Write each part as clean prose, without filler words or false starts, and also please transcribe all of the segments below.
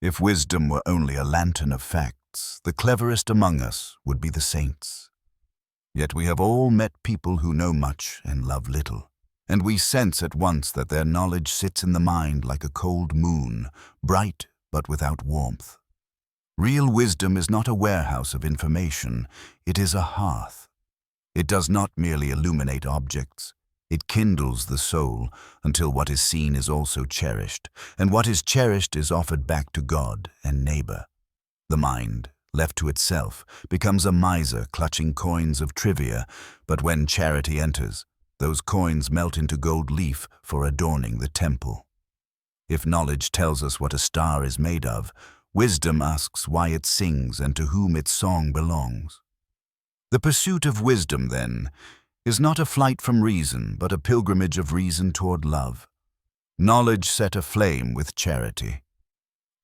If wisdom were only a lantern of facts, the cleverest among us would be the saints. Yet we have all met people who know much and love little, and we sense at once that their knowledge sits in the mind like a cold moon, bright but without warmth. Real wisdom is not a warehouse of information, it is a hearth. It does not merely illuminate objects, it kindles the soul until what is seen is also cherished, and what is cherished is offered back to God and neighbor. The mind, left to itself, becomes a miser clutching coins of trivia, but when charity enters, those coins melt into gold leaf for adorning the temple. If knowledge tells us what a star is made of, wisdom asks why it sings and to whom its song belongs. The pursuit of wisdom, then, is not a flight from reason, but a pilgrimage of reason toward love. Knowledge set aflame with charity.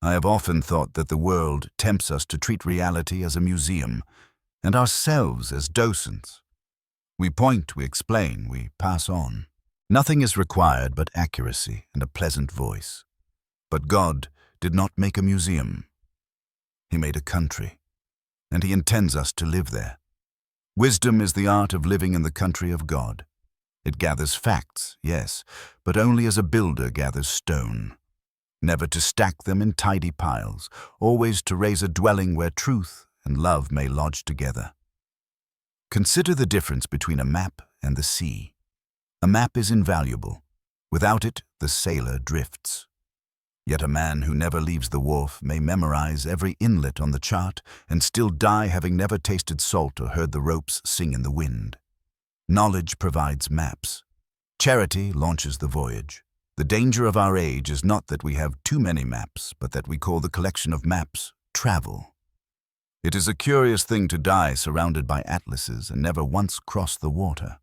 I have often thought that the world tempts us to treat reality as a museum, and ourselves as docents. We point, we explain, we pass on. Nothing is required but accuracy and a pleasant voice. But God did not make a museum. He made a country, and He intends us to live there. Wisdom is the art of living in the country of God. It gathers facts, yes, but only as a builder gathers stone. Never to stack them in tidy piles, always to raise a dwelling where truth and love may lodge together. Consider the difference between a map and the sea. A map is invaluable. Without it, the sailor drifts. Yet a man who never leaves the wharf may memorize every inlet on the chart and still die having never tasted salt or heard the ropes sing in the wind. Knowledge provides maps. Charity launches the voyage. The danger of our age is not that we have too many maps, but that we call the collection of maps travel. It is a curious thing to die surrounded by atlases and never once cross the water.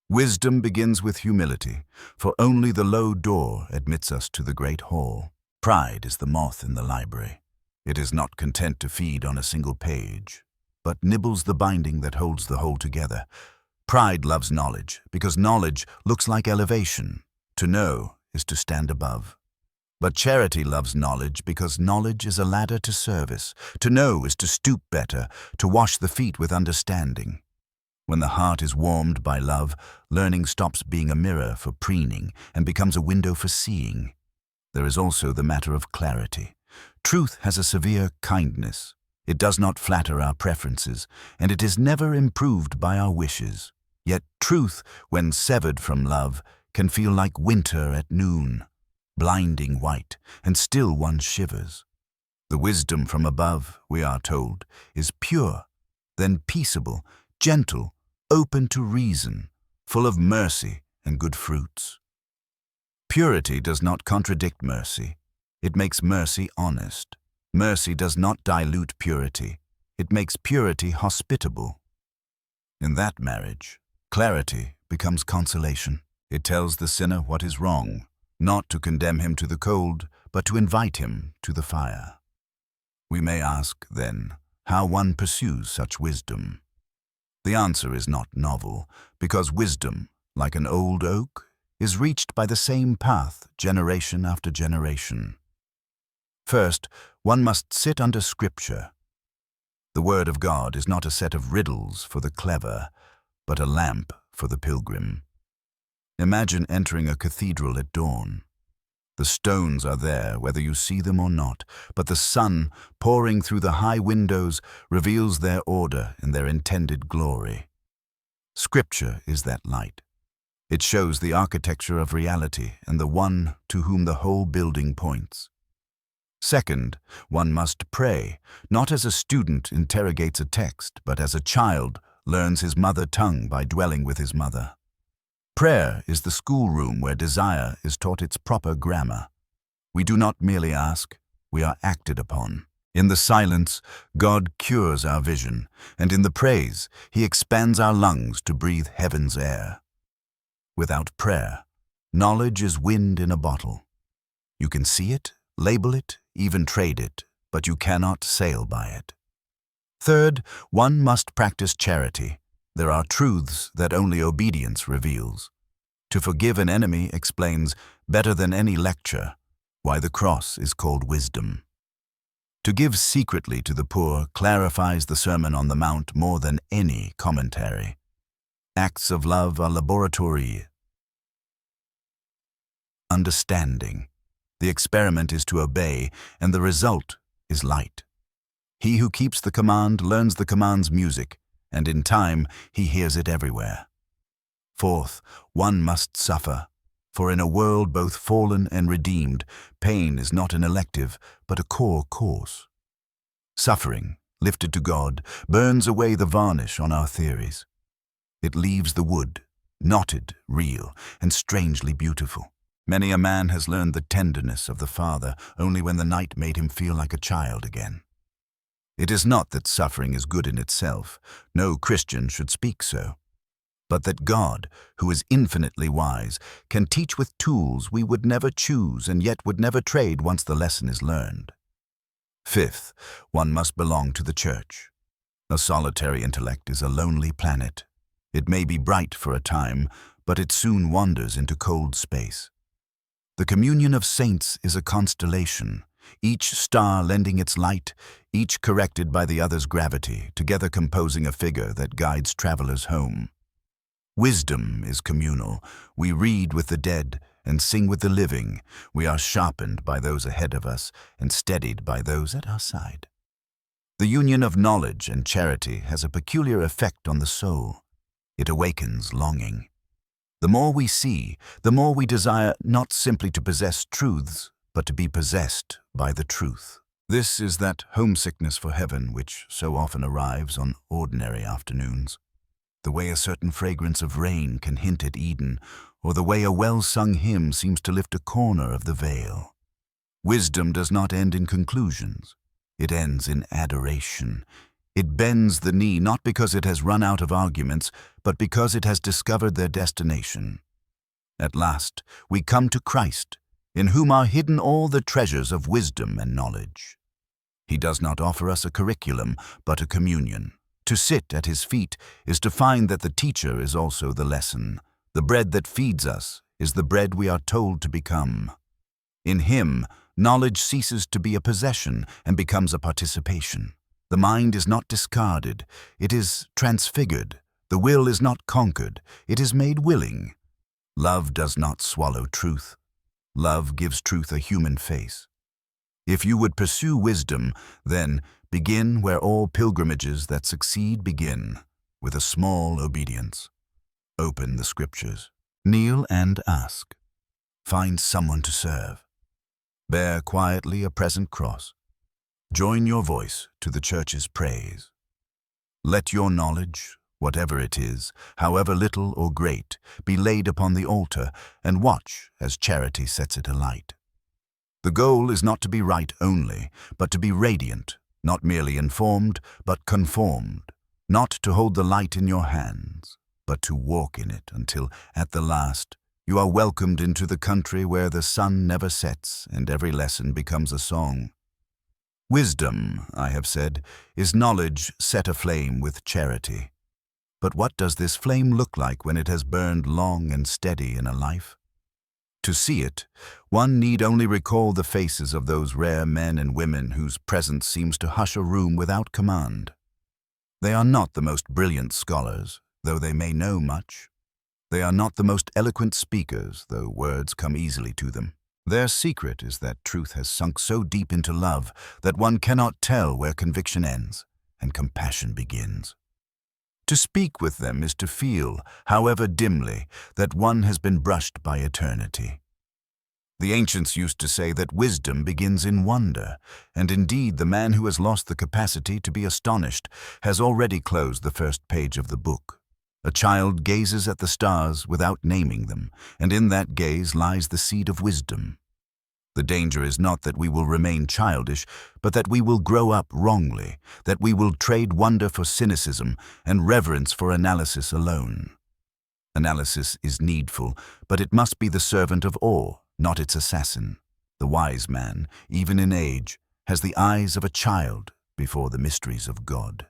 Wisdom begins with humility, for only the low door admits us to the great hall. Pride is the moth in the library. It is not content to feed on a single page, but nibbles the binding that holds the whole together. Pride loves knowledge, because knowledge looks like elevation. To know is to stand above. But charity loves knowledge because knowledge is a ladder to service. To know is to stoop better, to wash the feet with understanding. When the heart is warmed by love, learning stops being a mirror for preening and becomes a window for seeing. There is also the matter of clarity. Truth has a severe kindness. It does not flatter our preferences, and it is never improved by our wishes. Yet truth, when severed from love, can feel like winter at noon, blinding white, and still one shivers. The wisdom from above, we are told, is pure, then peaceable, gentle, open to reason, full of mercy and good fruits. Purity does not contradict mercy. It makes mercy honest. Mercy does not dilute purity. It makes purity hospitable. In that marriage, clarity becomes consolation. It tells the sinner what is wrong, not to condemn him to the cold, but to invite him to the fire. We may ask, then, how one pursues such wisdom. The answer is not novel, because wisdom, like an old oak, is reached by the same path generation after generation. First, one must sit under Scripture. The Word of God is not a set of riddles for the clever, but a lamp for the pilgrim. Imagine entering a cathedral at dawn. The stones are there, whether you see them or not, but the sun, pouring through the high windows, reveals their order and their intended glory. Scripture is that light. It shows the architecture of reality and the one to whom the whole building points. Second, one must pray, not as a student interrogates a text, but as a child learns his mother tongue by dwelling with his mother. Prayer is the schoolroom where desire is taught its proper grammar. We do not merely ask, we are acted upon. In the silence, God cures our vision, and in the praise, He expands our lungs to breathe heaven's air. Without prayer, knowledge is wind in a bottle. You can see it, label it, even trade it, but you cannot sail by it. Third, one must practice charity. There are truths that only obedience reveals. To forgive an enemy explains, better than any lecture, why the cross is called wisdom. To give secretly to the poor clarifies the Sermon on the Mount more than any commentary. Acts of love are laboratory. Understanding. The experiment is to obey, and the result is light. He who keeps the command learns the command's music, and in time he hears it everywhere. Fourth, one must suffer, for in a world both fallen and redeemed, pain is not an elective, but a core course. Suffering, lifted to God, burns away the varnish on our theories. It leaves the wood, knotted, real, and strangely beautiful. Many a man has learned the tenderness of the Father only when the night made him feel like a child again. It is not that suffering is good in itself, no Christian should speak so, but that God, who is infinitely wise, can teach with tools we would never choose and yet would never trade once the lesson is learned. Fifth, one must belong to the church. A solitary intellect is a lonely planet. It may be bright for a time, but it soon wanders into cold space. The communion of saints is a constellation, each star lending its light, each corrected by the other's gravity, together composing a figure that guides travelers home. Wisdom is communal. We read with the dead and sing with the living. We are sharpened by those ahead of us and steadied by those at our side. The union of knowledge and charity has a peculiar effect on the soul. It awakens longing. The more we see, the more we desire not simply to possess truths, but to be possessed by the truth. This is that homesickness for heaven which so often arrives on ordinary afternoons. The way a certain fragrance of rain can hint at Eden, or the way a well-sung hymn seems to lift a corner of the veil. Wisdom does not end in conclusions. It ends in adoration. It bends the knee not because it has run out of arguments, but because it has discovered their destination. At last, we come to Christ, in whom are hidden all the treasures of wisdom and knowledge. He does not offer us a curriculum, but a communion. To sit at his feet is to find that the teacher is also the lesson. The bread that feeds us is the bread we are told to become. In him, knowledge ceases to be a possession and becomes a participation. The mind is not discarded, it is transfigured. The will is not conquered, it is made willing. Love does not swallow truth. Love gives truth a human face. If you would pursue wisdom, then begin where all pilgrimages that succeed begin, with a small obedience. Open the scriptures. Kneel and ask. Find someone to serve. Bear quietly a present cross. Join your voice to the church's praise. Let your knowledge, whatever it is, however little or great, be laid upon the altar, and watch as charity sets it alight. The goal is not to be right only, but to be radiant, not merely informed, but conformed, not to hold the light in your hands, but to walk in it until, at the last, you are welcomed into the country where the sun never sets and every lesson becomes a song. Wisdom, I have said, is knowledge set aflame with charity. But what does this flame look like when it has burned long and steady in a life? To see it, one need only recall the faces of those rare men and women whose presence seems to hush a room without command. They are not the most brilliant scholars, though they may know much. They are not the most eloquent speakers, though words come easily to them. Their secret is that truth has sunk so deep into love that one cannot tell where conviction ends and compassion begins. To speak with them is to feel, however dimly, that one has been brushed by eternity. The ancients used to say that wisdom begins in wonder, and indeed the man who has lost the capacity to be astonished has already closed the first page of the book. A child gazes at the stars without naming them, and in that gaze lies the seed of wisdom. The danger is not that we will remain childish, but that we will grow up wrongly, that we will trade wonder for cynicism and reverence for analysis alone. Analysis is needful, but it must be the servant of awe, not its assassin. The wise man, even in age, has the eyes of a child before the mysteries of God.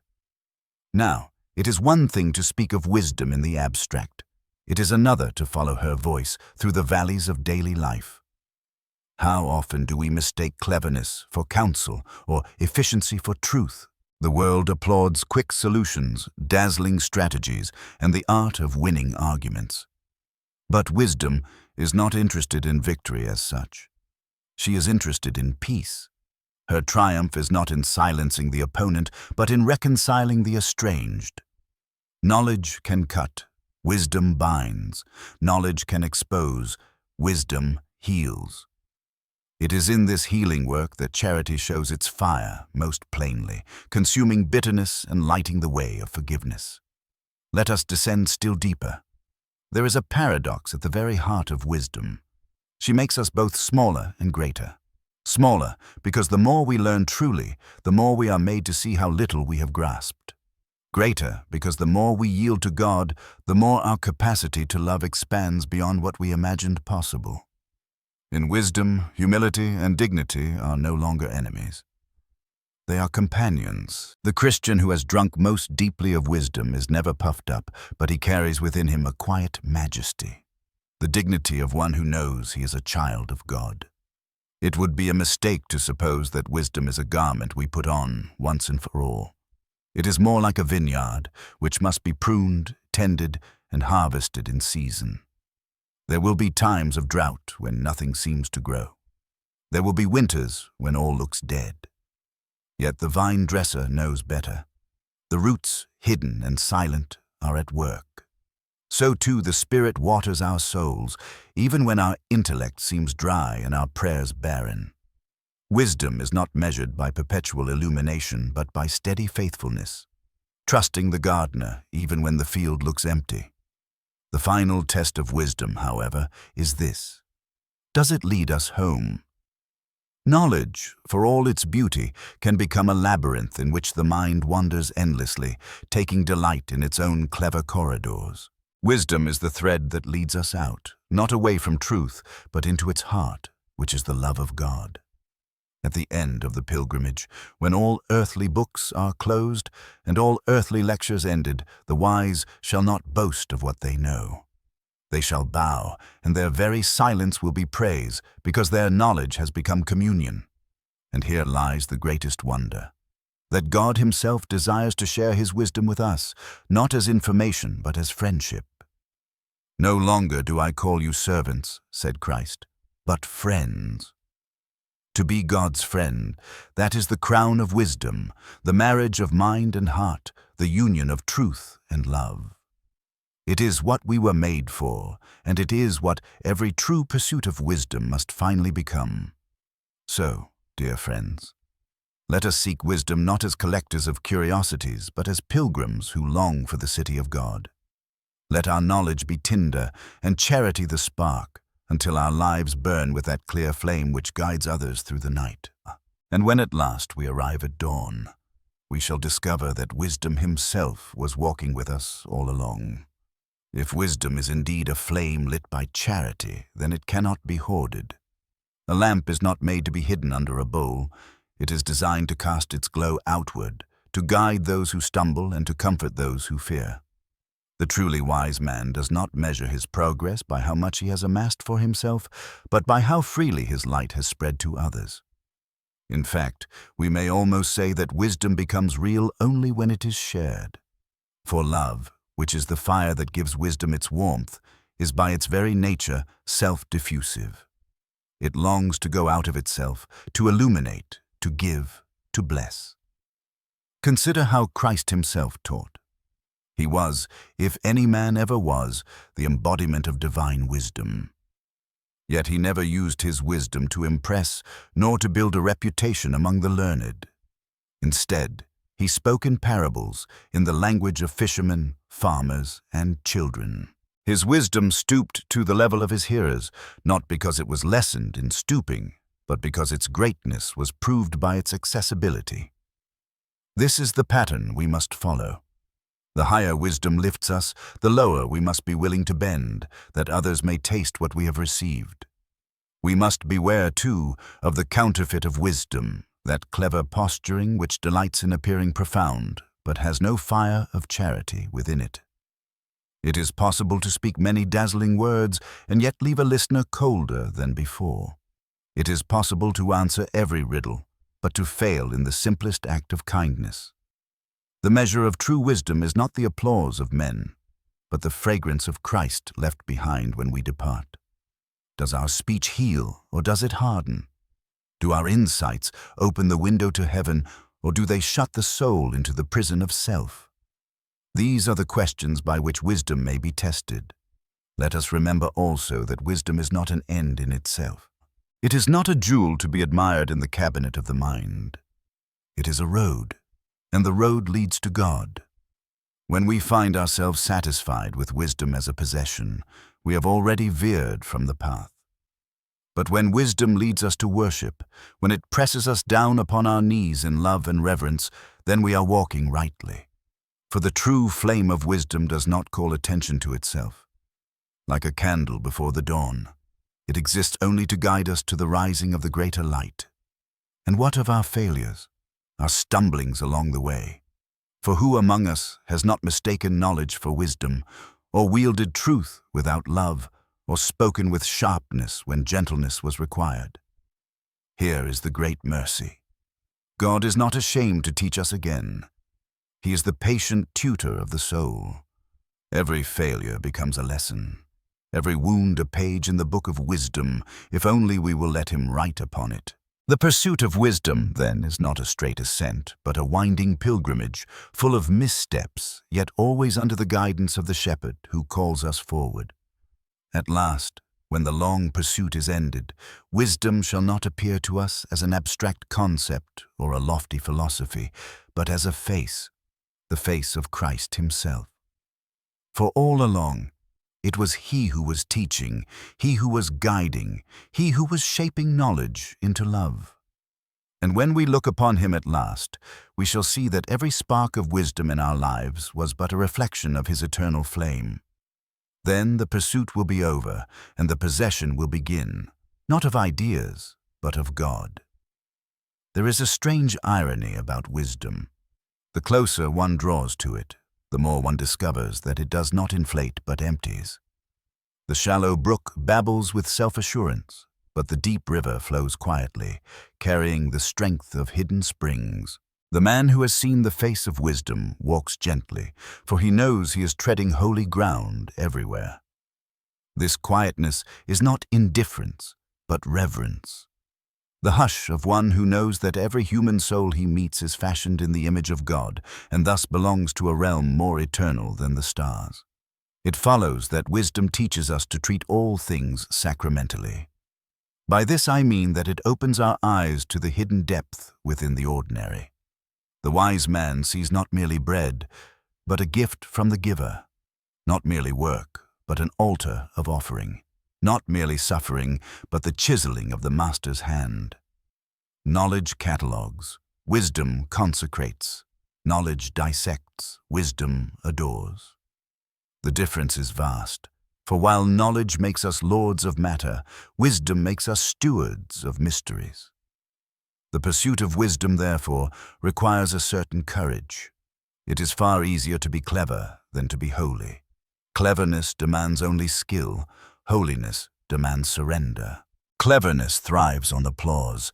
Now, it is one thing to speak of wisdom in the abstract. It is another to follow her voice through the valleys of daily life. How often do we mistake cleverness for counsel or efficiency for truth? The world applauds quick solutions, dazzling strategies, and the art of winning arguments. But wisdom is not interested in victory as such. She is interested in peace. Her triumph is not in silencing the opponent, but in reconciling the estranged. Knowledge can cut, wisdom binds. Knowledge can expose, wisdom heals. It is in this healing work that charity shows its fire most plainly, consuming bitterness and lighting the way of forgiveness. Let us descend still deeper. There is a paradox at the very heart of wisdom. She makes us both smaller and greater. Smaller, because the more we learn truly, the more we are made to see how little we have grasped. Greater, because the more we yield to God, the more our capacity to love expands beyond what we imagined possible. In wisdom, humility, and dignity are no longer enemies. They are companions. The Christian who has drunk most deeply of wisdom is never puffed up, but he carries within him a quiet majesty, the dignity of one who knows he is a child of God. It would be a mistake to suppose that wisdom is a garment we put on once and for all. It is more like a vineyard, which must be pruned, tended, and harvested in season. There will be times of drought when nothing seems to grow. There will be winters when all looks dead. Yet the vine dresser knows better. The roots, hidden and silent, are at work. So too the Spirit waters our souls, even when our intellect seems dry and our prayers barren. Wisdom is not measured by perpetual illumination, but by steady faithfulness, trusting the gardener even when the field looks empty. The final test of wisdom, however, is this: does it lead us home? Knowledge, for all its beauty, can become a labyrinth in which the mind wanders endlessly, taking delight in its own clever corridors. Wisdom is the thread that leads us out, not away from truth, but into its heart, which is the love of God. At the end of the pilgrimage, when all earthly books are closed and all earthly lectures ended, the wise shall not boast of what they know. They shall bow, and their very silence will be praise, because their knowledge has become communion. And here lies the greatest wonder, that God himself desires to share his wisdom with us, not as information, but as friendship. "No longer do I call you servants," said Christ, "but friends." To be God's friend, that is the crown of wisdom, the marriage of mind and heart, the union of truth and love. It is what we were made for, and it is what every true pursuit of wisdom must finally become. So, dear friends, let us seek wisdom not as collectors of curiosities, but as pilgrims who long for the city of God. Let our knowledge be tinder and charity the spark, until our lives burn with that clear flame which guides others through the night. And when at last we arrive at dawn, we shall discover that wisdom himself was walking with us all along. If wisdom is indeed a flame lit by charity, then it cannot be hoarded. A lamp is not made to be hidden under a bowl. It is designed to cast its glow outward, to guide those who stumble and to comfort those who fear. The truly wise man does not measure his progress by how much he has amassed for himself, but by how freely his light has spread to others. In fact, we may almost say that wisdom becomes real only when it is shared. For love, which is the fire that gives wisdom its warmth, is by its very nature self-diffusive. It longs to go out of itself, to illuminate, to give, to bless. Consider how Christ himself taught. He was, if any man ever was, the embodiment of divine wisdom. Yet he never used his wisdom to impress, nor to build a reputation among the learned. Instead, he spoke in parables, in the language of fishermen, farmers, and children. His wisdom stooped to the level of his hearers, not because it was lessened in stooping, but because its greatness was proved by its accessibility. This is the pattern we must follow. The higher wisdom lifts us, the lower we must be willing to bend, that others may taste what we have received. We must beware, too, of the counterfeit of wisdom, that clever posturing which delights in appearing profound, but has no fire of charity within it. It is possible to speak many dazzling words and yet leave a listener colder than before. It is possible to answer every riddle, but to fail in the simplest act of kindness. The measure of true wisdom is not the applause of men, but the fragrance of Christ left behind when we depart. Does our speech heal, or does it harden? Do our insights open the window to heaven, or do they shut the soul into the prison of self? These are the questions by which wisdom may be tested. Let us remember also that wisdom is not an end in itself. It is not a jewel to be admired in the cabinet of the mind. It is a road, and the road leads to God. When we find ourselves satisfied with wisdom as a possession, we have already veered from the path. But when wisdom leads us to worship, when it presses us down upon our knees in love and reverence, then we are walking rightly. For the true flame of wisdom does not call attention to itself. Like a candle before the dawn, it exists only to guide us to the rising of the greater light. And what of our failures, our stumblings along the way? For who among us has not mistaken knowledge for wisdom, or wielded truth without love, or spoken with sharpness when gentleness was required? Here is the great mercy. God is not ashamed to teach us again. He is the patient tutor of the soul. Every failure becomes a lesson, every wound a page in the book of wisdom, if only we will let him write upon it. The pursuit of wisdom, then, is not a straight ascent, but a winding pilgrimage, full of missteps, yet always under the guidance of the shepherd who calls us forward. At last, when the long pursuit is ended, wisdom shall not appear to us as an abstract concept or a lofty philosophy, but as a face, the face of Christ himself. For all along, it was he who was teaching, he who was guiding, he who was shaping knowledge into love. And when we look upon him at last, we shall see that every spark of wisdom in our lives was but a reflection of his eternal flame. Then the pursuit will be over, and the possession will begin, not of ideas, but of God. There is a strange irony about wisdom. The closer one draws to it, the more one discovers that it does not inflate but empties. The shallow brook babbles with self-assurance, but the deep river flows quietly, carrying the strength of hidden springs. The man who has seen the face of wisdom walks gently, for he knows he is treading holy ground everywhere. This quietness is not indifference, but reverence. The hush of one who knows that every human soul he meets is fashioned in the image of God, and thus belongs to a realm more eternal than the stars. It follows that wisdom teaches us to treat all things sacramentally. By this I mean that it opens our eyes to the hidden depth within the ordinary. The wise man sees not merely bread, but a gift from the giver, not merely work, but an altar of offering. Not merely suffering, but the chiseling of the master's hand. Knowledge catalogues, wisdom consecrates. Knowledge dissects, wisdom adores. The difference is vast, for while knowledge makes us lords of matter, wisdom makes us stewards of mysteries. The pursuit of wisdom, therefore, requires a certain courage. It is far easier to be clever than to be holy. Cleverness demands only skill. Holiness demands surrender. Cleverness thrives on applause.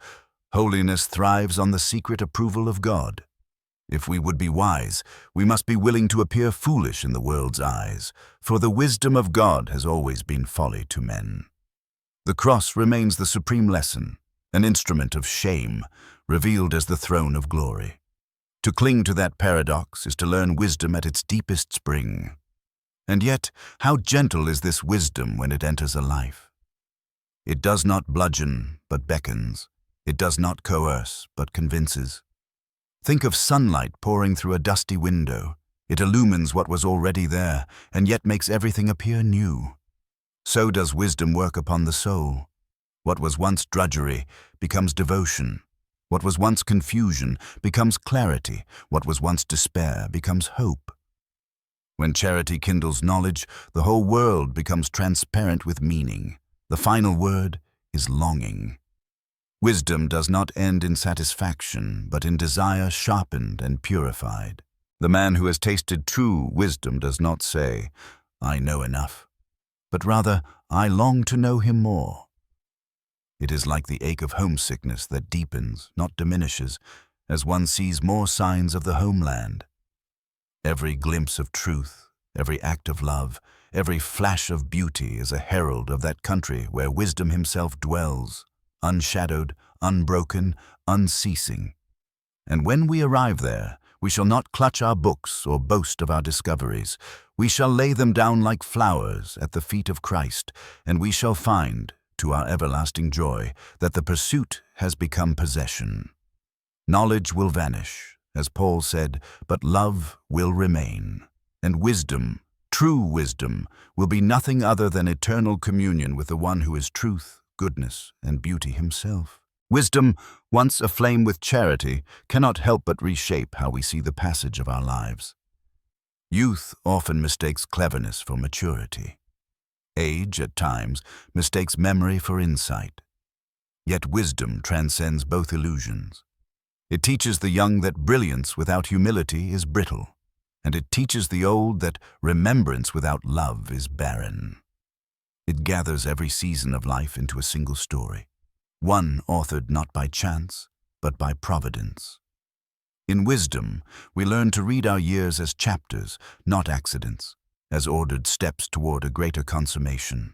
Holiness thrives on the secret approval of God. If we would be wise, we must be willing to appear foolish in the world's eyes, for the wisdom of God has always been folly to men. The cross remains the supreme lesson, an instrument of shame, revealed as the throne of glory. To cling to that paradox is to learn wisdom at its deepest spring. And yet, how gentle is this wisdom when it enters a life. It does not bludgeon, but beckons. It does not coerce, but convinces. Think of sunlight pouring through a dusty window. It illumines what was already there, and yet makes everything appear new. So does wisdom work upon the soul. What was once drudgery becomes devotion. What was once confusion becomes clarity. What was once despair becomes hope. When charity kindles knowledge, the whole world becomes transparent with meaning. The final word is longing. Wisdom does not end in satisfaction, but in desire sharpened and purified. The man who has tasted true wisdom does not say, "I know enough," but rather, "I long to know him more." It is like the ache of homesickness that deepens, not diminishes, as one sees more signs of the homeland. Every glimpse of truth, every act of love, every flash of beauty is a herald of that country where wisdom himself dwells, unshadowed, unbroken, unceasing. And when we arrive there, we shall not clutch our books or boast of our discoveries. We shall lay them down like flowers at the feet of Christ, and we shall find, to our everlasting joy, that the pursuit has become possession. Knowledge will vanish, as Paul said, but love will remain. And wisdom, true wisdom, will be nothing other than eternal communion with the one who is truth, goodness, and beauty himself. Wisdom, once aflame with charity, cannot help but reshape how we see the passage of our lives. Youth often mistakes cleverness for maturity. Age, at times, mistakes memory for insight. Yet wisdom transcends both illusions. It teaches the young that brilliance without humility is brittle, and it teaches the old that remembrance without love is barren. It gathers every season of life into a single story, one authored not by chance, but by providence. In wisdom, we learn to read our years as chapters, not accidents, as ordered steps toward a greater consummation.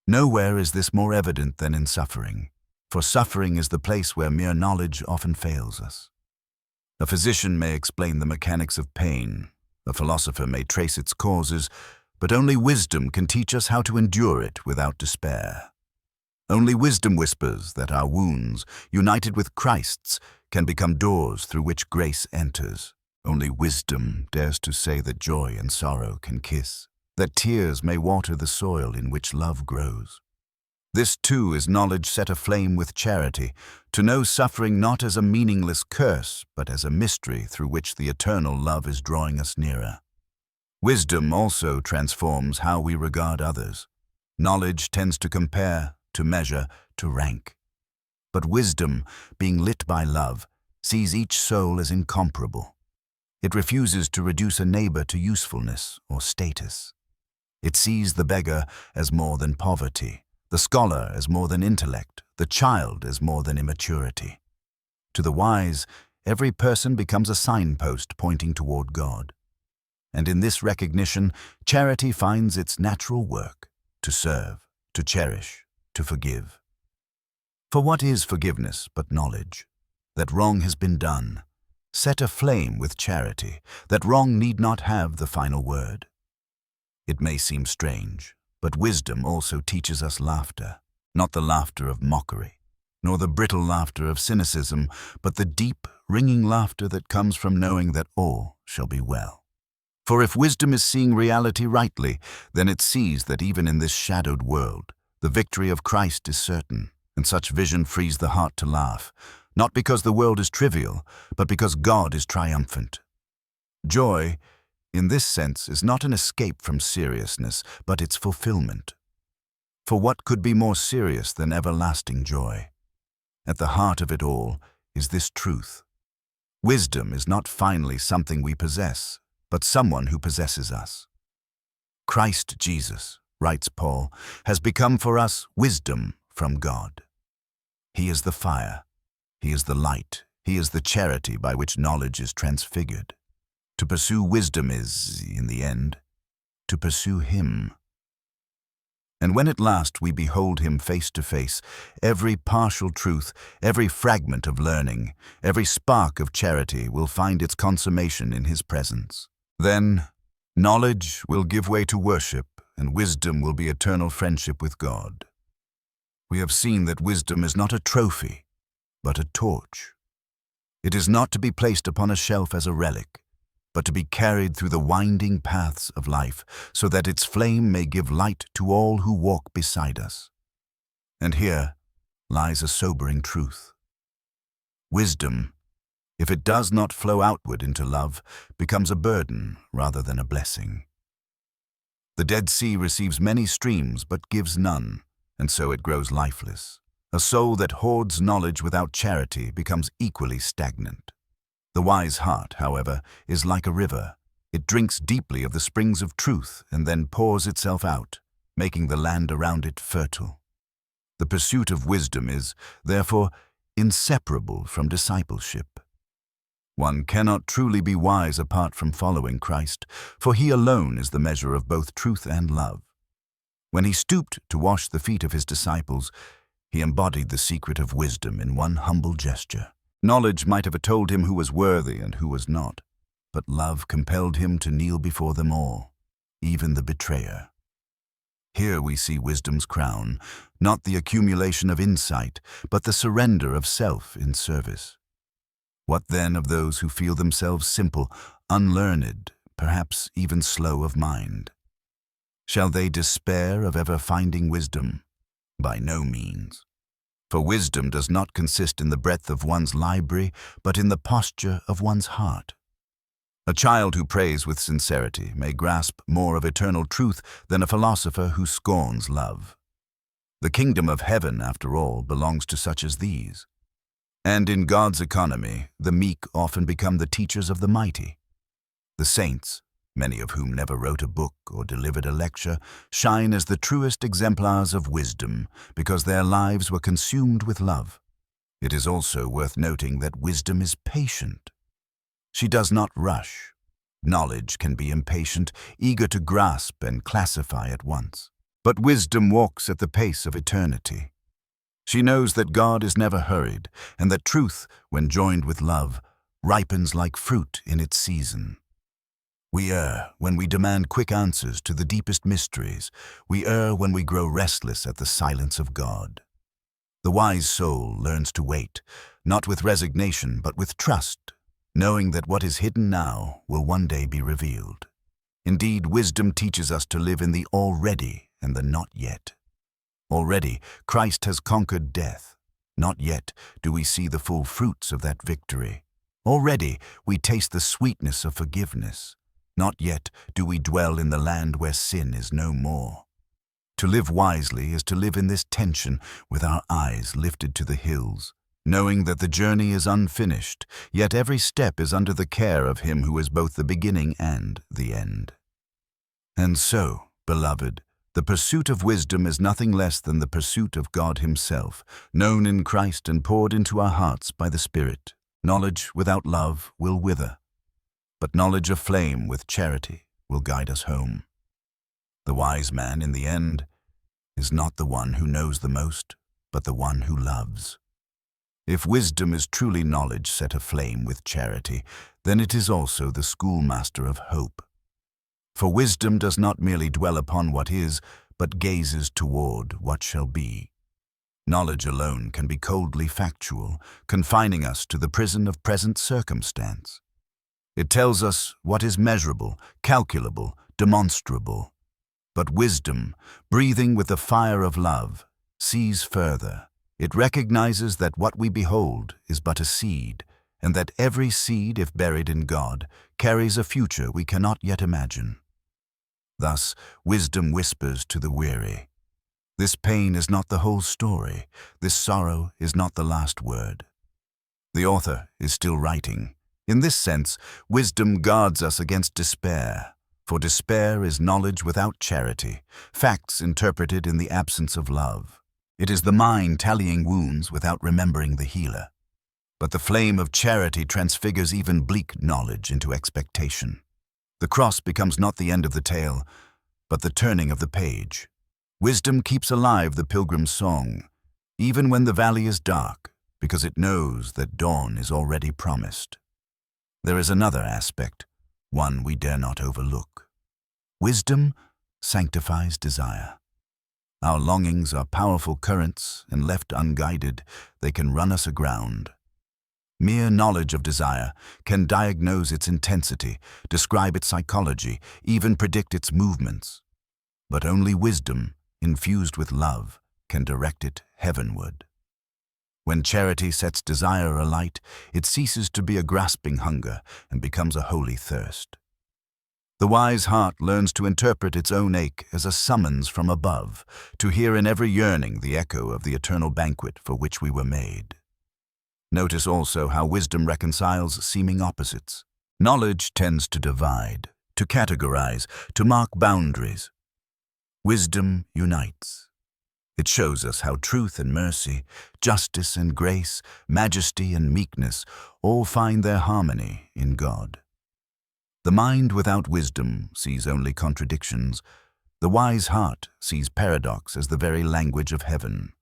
Nowhere is this more evident than in suffering, for suffering is the place where mere knowledge often fails us. A physician may explain the mechanics of pain, a philosopher may trace its causes, but only wisdom can teach us how to endure it without despair. Only wisdom whispers that our wounds, united with Christ's, can become doors through which grace enters. Only wisdom dares to say that joy and sorrow can kiss, that tears may water the soil in which love grows. This too is knowledge set aflame with charity, to know suffering not as a meaningless curse, but as a mystery through which the eternal love is drawing us nearer. Wisdom also transforms how we regard others. Knowledge tends to compare, to measure, to rank. But wisdom, being lit by love, sees each soul as incomparable. It refuses to reduce a neighbor to usefulness or status. It sees the beggar as more than poverty, the scholar as more than intellect, the child as more than immaturity. To the wise, every person becomes a signpost pointing toward God. And in this recognition, charity finds its natural work, to serve, to cherish, to forgive. For what is forgiveness but knowledge? That wrong has been done, set aflame with charity, that wrong need not have the final word. It may seem strange, but wisdom also teaches us laughter, not the laughter of mockery, nor the brittle laughter of cynicism, but the deep, ringing laughter that comes from knowing that all shall be well. For if wisdom is seeing reality rightly, then it sees that even in this shadowed world, the victory of Christ is certain, and such vision frees the heart to laugh, not because the world is trivial, but because God is triumphant. Joy, in this sense, is not an escape from seriousness, but its fulfillment. For what could be more serious than everlasting joy? At the heart of it all is this truth. Wisdom is not finally something we possess, but someone who possesses us. Christ Jesus, writes Paul, has become for us wisdom from God. He is the fire, He is the light, He is the charity by which knowledge is transfigured. To pursue wisdom is, in the end, to pursue Him. And when at last we behold Him face to face, every partial truth, every fragment of learning, every spark of charity will find its consummation in His presence. Then, knowledge will give way to worship, and wisdom will be eternal friendship with God. We have seen that wisdom is not a trophy, but a torch. It is not to be placed upon a shelf as a relic, but to be carried through the winding paths of life, so that its flame may give light to all who walk beside us. And here lies a sobering truth. Wisdom, if it does not flow outward into love, becomes a burden rather than a blessing. The Dead Sea receives many streams but gives none, and so it grows lifeless. A soul that hoards knowledge without charity becomes equally stagnant. The wise heart, however, is like a river. It drinks deeply of the springs of truth and then pours itself out, making the land around it fertile. The pursuit of wisdom is, therefore, inseparable from discipleship. One cannot truly be wise apart from following Christ, for he alone is the measure of both truth and love. When he stooped to wash the feet of his disciples, he embodied the secret of wisdom in one humble gesture. Knowledge might have told him who was worthy and who was not, but love compelled him to kneel before them all, even the betrayer. Here we see wisdom's crown, not the accumulation of insight, but the surrender of self in service. What then of those who feel themselves simple, unlearned, perhaps even slow of mind? Shall they despair of ever finding wisdom? By no means. For wisdom does not consist in the breadth of one's library, but in the posture of one's heart. A child who prays with sincerity may grasp more of eternal truth than a philosopher who scorns love. The kingdom of heaven, after all, belongs to such as these. And in God's economy, the meek often become the teachers of the mighty. The saints, many of whom never wrote a book or delivered a lecture, shine as the truest exemplars of wisdom because their lives were consumed with love. It is also worth noting that wisdom is patient. She does not rush. Knowledge can be impatient, eager to grasp and classify at once. But wisdom walks at the pace of eternity. She knows that God is never hurried, and that truth, when joined with love, ripens like fruit in its season. We err when we demand quick answers to the deepest mysteries. We err when we grow restless at the silence of God. The wise soul learns to wait, not with resignation but with trust, knowing that what is hidden now will one day be revealed. Indeed, wisdom teaches us to live in the already and the not yet. Already, Christ has conquered death. Not yet do we see the full fruits of that victory. Already, we taste the sweetness of forgiveness. Not yet do we dwell in the land where sin is no more. To live wisely is to live in this tension with our eyes lifted to the hills, knowing that the journey is unfinished, yet every step is under the care of Him who is both the beginning and the end. And so, beloved, the pursuit of wisdom is nothing less than the pursuit of God Himself, known in Christ and poured into our hearts by the Spirit. Knowledge without love will wither, but knowledge aflame with charity will guide us home. The wise man, in the end, is not the one who knows the most, but the one who loves. If wisdom is truly knowledge set aflame with charity, then it is also the schoolmaster of hope. For wisdom does not merely dwell upon what is, but gazes toward what shall be. Knowledge alone can be coldly factual, confining us to the prison of present circumstance. It tells us what is measurable, calculable, demonstrable. But wisdom, breathing with the fire of love, sees further. It recognizes that what we behold is but a seed, and that every seed, if buried in God, carries a future we cannot yet imagine. Thus, wisdom whispers to the weary, "This pain is not the whole story. This sorrow is not the last word." The author is still writing. In this sense, wisdom guards us against despair, for despair is knowledge without charity, facts interpreted in the absence of love. It is the mind tallying wounds without remembering the healer. But the flame of charity transfigures even bleak knowledge into expectation. The cross becomes not the end of the tale, but the turning of the page. Wisdom keeps alive the pilgrim's song, even when the valley is dark, because it knows that dawn is already promised. There is another aspect, one we dare not overlook. Wisdom sanctifies desire. Our longings are powerful currents, and left unguided, they can run us aground. Mere knowledge of desire can diagnose its intensity, describe its psychology, even predict its movements. But only wisdom, infused with love, can direct it heavenward. When charity sets desire alight, it ceases to be a grasping hunger and becomes a holy thirst. The wise heart learns to interpret its own ache as a summons from above, to hear in every yearning the echo of the eternal banquet for which we were made. Notice also how wisdom reconciles seeming opposites. Knowledge tends to divide, to categorize, to mark boundaries. Wisdom unites. It shows us how truth and mercy, justice and grace, majesty and meekness all find their harmony in God. The mind without wisdom sees only contradictions. The wise heart sees paradox as the very language of heaven.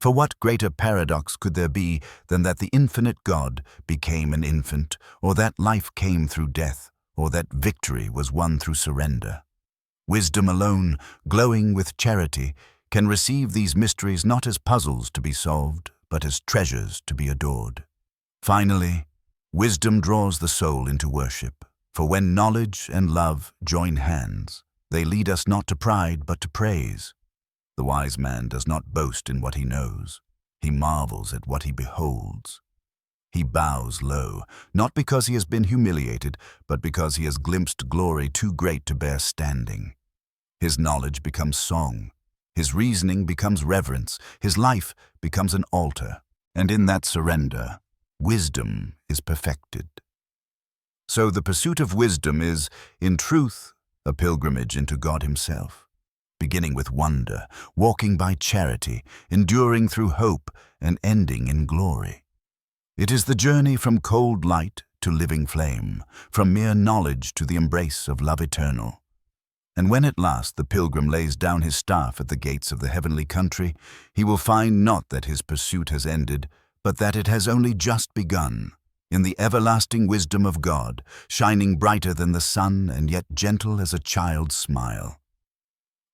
For what greater paradox could there be than that the infinite God became an infant, or that life came through death, or that victory was won through surrender? Wisdom alone, glowing with charity, can receive these mysteries not as puzzles to be solved, but as treasures to be adored. Finally, wisdom draws the soul into worship, for when knowledge and love join hands, they lead us not to pride but to praise. The wise man does not boast in what he knows. He marvels at what he beholds. He bows low, not because he has been humiliated, but because he has glimpsed glory too great to bear standing. His knowledge becomes song. His reasoning becomes reverence. His life becomes an altar. And in that surrender, wisdom is perfected. So the pursuit of wisdom is, in truth, a pilgrimage into God Himself, beginning with wonder, walking by charity, enduring through hope, and ending in glory. It is the journey from cold light to living flame, from mere knowledge to the embrace of love eternal. And when at last the pilgrim lays down his staff at the gates of the heavenly country, he will find not that his pursuit has ended, but that it has only just begun, in the everlasting wisdom of God, shining brighter than the sun and yet gentle as a child's smile.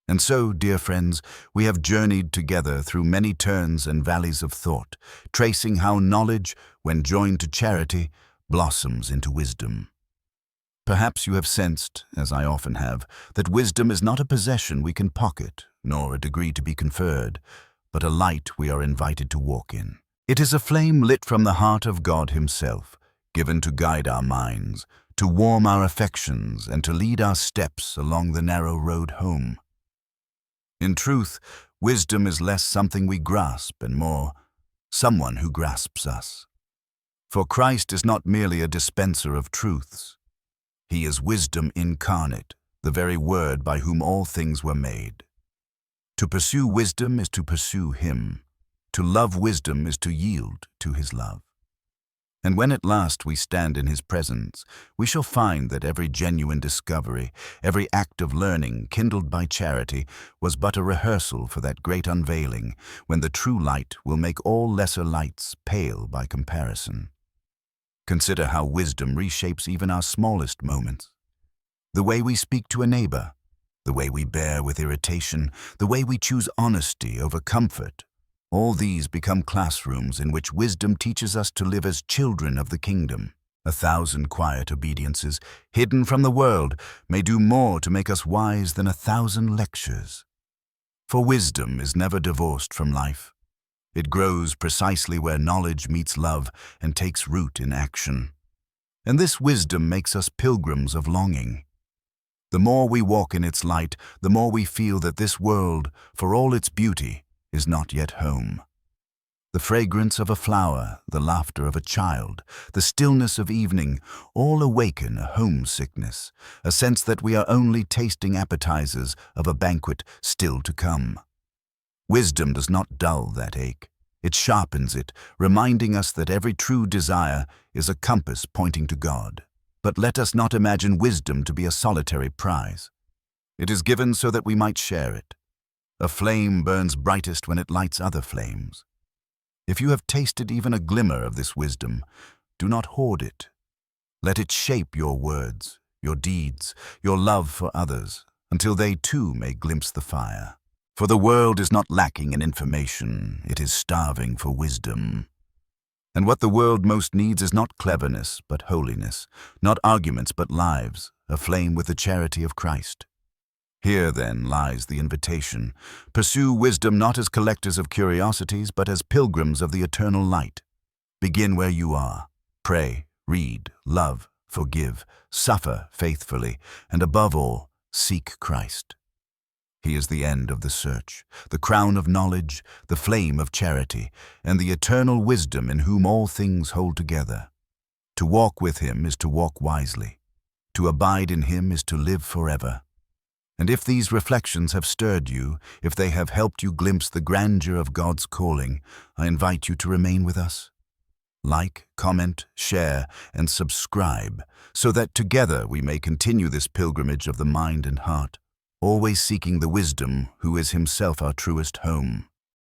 And so, dear friends, we have journeyed together through many turns and valleys of thought, tracing how knowledge, when joined to charity, blossoms into wisdom. Perhaps you have sensed, as I often have, that wisdom is not a possession we can pocket, nor a degree to be conferred, but a light we are invited to walk in. It is a flame lit from the heart of God Himself, given to guide our minds, to warm our affections, and to lead our steps along the narrow road home. In truth, wisdom is less something we grasp and more someone who grasps us. For Christ is not merely a dispenser of truths. He is wisdom incarnate, the very word by whom all things were made. To pursue wisdom is to pursue Him. To love wisdom is to yield to His love. And when at last we stand in His presence, we shall find that every genuine discovery, every act of learning kindled by charity, was but a rehearsal for that great unveiling, when the true light will make all lesser lights pale by comparison. Consider how wisdom reshapes even our smallest moments. The way we speak to a neighbor, the way we bear with irritation, the way we choose honesty over comfort, all these become classrooms in which wisdom teaches us to live as children of the kingdom. 1,000 quiet obediences, hidden from the world, may do more to make us wise than 1,000 lectures. For wisdom is never divorced from life. It grows precisely where knowledge meets love and takes root in action. And this wisdom makes us pilgrims of longing. The more we walk in its light, the more we feel that this world, for all its beauty, is not yet home. The fragrance of a flower, the laughter of a child, the stillness of evening, all awaken a homesickness, a sense that we are only tasting appetizers of a banquet still to come. Wisdom does not dull that ache. It sharpens it, reminding us that every true desire is a compass pointing to God. But let us not imagine wisdom to be a solitary prize. It is given so that we might share it. A flame burns brightest when it lights other flames. If you have tasted even a glimmer of this wisdom, do not hoard it. Let it shape your words, your deeds, your love for others, until they too may glimpse the fire. For the world is not lacking in information, it is starving for wisdom. And what the world most needs is not cleverness, but holiness, not arguments, but lives, aflame with the charity of Christ. Here, then, lies the invitation. Pursue wisdom not as collectors of curiosities, but as pilgrims of the eternal light. Begin where you are. Pray, read, love, forgive, suffer faithfully, and above all, seek Christ. He is the end of the search, the crown of knowledge, the flame of charity, and the eternal wisdom in whom all things hold together. To walk with Him is to walk wisely. To abide in Him is to live forever. And if these reflections have stirred you, if they have helped you glimpse the grandeur of God's calling, I invite you to remain with us. Like, comment, share, and subscribe, so that together we may continue this pilgrimage of the mind and heart, always seeking the wisdom who is himself our truest home.